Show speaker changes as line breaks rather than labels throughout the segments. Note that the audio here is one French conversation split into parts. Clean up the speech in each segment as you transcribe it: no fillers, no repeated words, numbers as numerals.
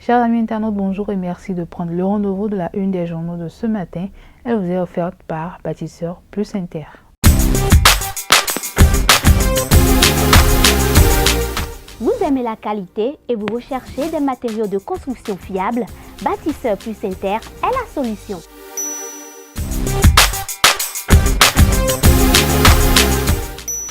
Chers amis internautes, bonjour et merci de prendre le rendez-vous de la une des journaux de ce matin. Elle vous est offerte par Bâtisseur Plus Inter.
Vous aimez la qualité et vous recherchez des matériaux de construction fiables? Bâtisseur Plus Inter est la solution.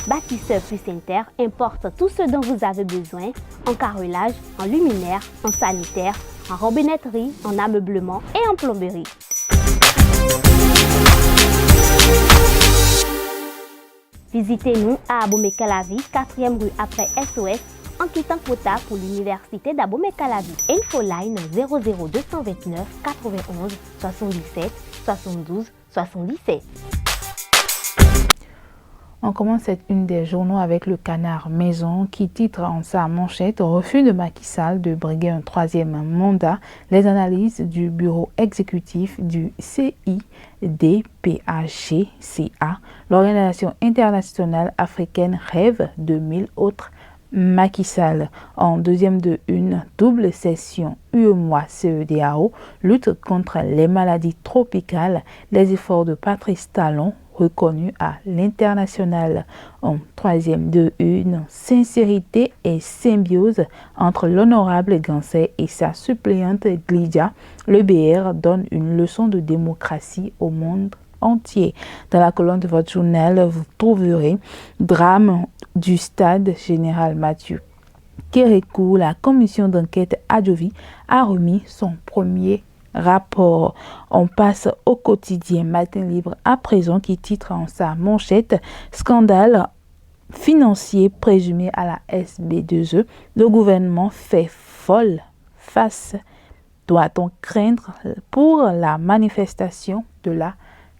Bâtisseur Plus Inter importe tout ce dont vous avez besoin en carrelage, en luminaire, en sanitaire, en robinetterie, en ameublement et en plomberie. Visitez-nous à Abomey-Calavi, 4e rue après SOS, en quittant Kota pour l'université d'Abomey-Calavi. Infoline 00229 91 77 72 77.
On commence cette une des journaux avec le Canard Maison qui titre en sa manchette « Refus de Macky Sall de briguer un troisième mandat, les analyses du bureau exécutif du CIDPAGCA, l'Organisation internationale africaine rêve de 1000 autres Macky Sall. En deuxième de une, double session UEMOA-CEDEAO, lutte contre les maladies tropicales, les efforts de Patrice Talon reconnu à l'international. En troisième de une, sincérité et symbiose entre l'honorable Gansé et sa suppléante Glidia, le BR donne une leçon de démocratie au monde entier. Dans la colonne de votre journal, vous trouverez drame du stade général Mathieu Kérékou. La commission d'enquête Adjovi a remis son premier rapport. On passe au quotidien Matin Libre à présent qui titre en sa manchette « Scandale financier présumé à la SB2E. Le gouvernement fait folle face. Doit-on craindre pour la manifestation de la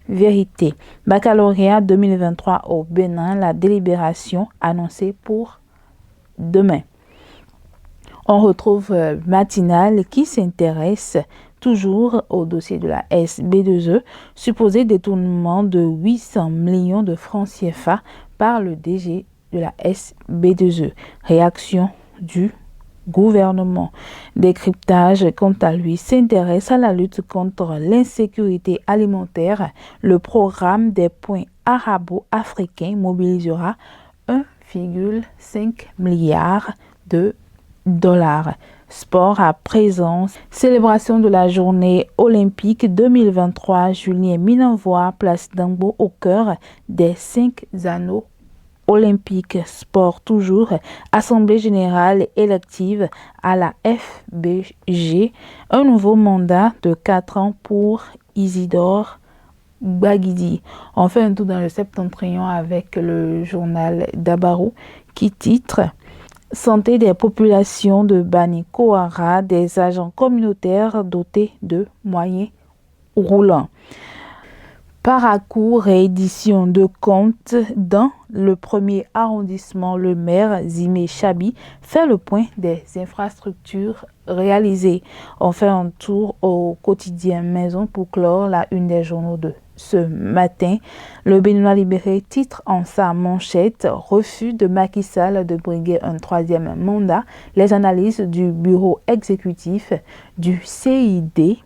vérité ?» Baccalauréat 2023 au Bénin, la délibération annoncée pour demain. On retrouve Matinale qui s'intéresse toujours au dossier de la SB2E, supposé détournement de 800 millions de francs CFA par le DG de la SB2E. Réaction du gouvernement. Décryptage, quant à lui, s'intéresse à la lutte contre l'insécurité alimentaire. Le programme des points arabo-africains mobilisera 1,5 milliard de dollars. Sport à présent, célébration de la journée olympique 2023, Julien Minenvoie place Dambo au cœur des 5 anneaux olympiques. Sport toujours, assemblée générale élective à la FBG, un nouveau mandat de 4 ans pour Isidore Baguidi. On fait un tour dans le septentrion avec le journal Dabarou qui titre Santé des populations de Bani Kouara, des agents communautaires dotés de moyens roulants. Paracourt, réédition de comptes dans le premier arrondissement. Le maire Zimé Chabi fait le point des infrastructures réalisées. On fait un tour au quotidien Maison pour clore la une des journaux de ce matin. Le Béninois libéré titre en sa manchette « Refus de Macky Sall de briguer un troisième mandat, les analyses du bureau exécutif du CIDPAGCA,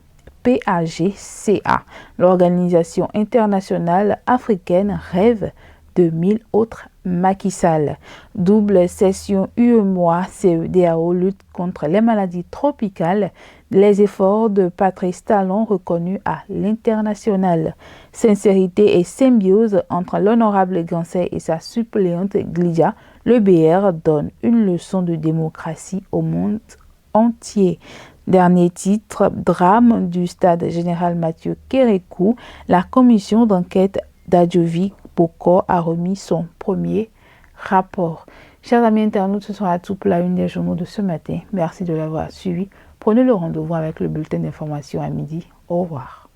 l'Organisation internationale africaine rêve de 1000 autres Macky Sall. Double session UEMOA-CEDEAO lutte contre les maladies tropicales, les efforts de Patrice Talon reconnus à l'international. Sincérité et symbiose entre l'honorable Gansé et sa suppléante Glidia, le BR donne une leçon de démocratie au monde entier. Dernier titre, drame du stade général Mathieu Kérékou, la commission d'enquête d'Adjovi Boko a remis son premier rapport. Chers amis internautes, ce sera tout pour la une des journaux de ce matin. Merci de l'avoir suivi. Prenez le rendez-vous avec le bulletin d'information à midi. Au revoir.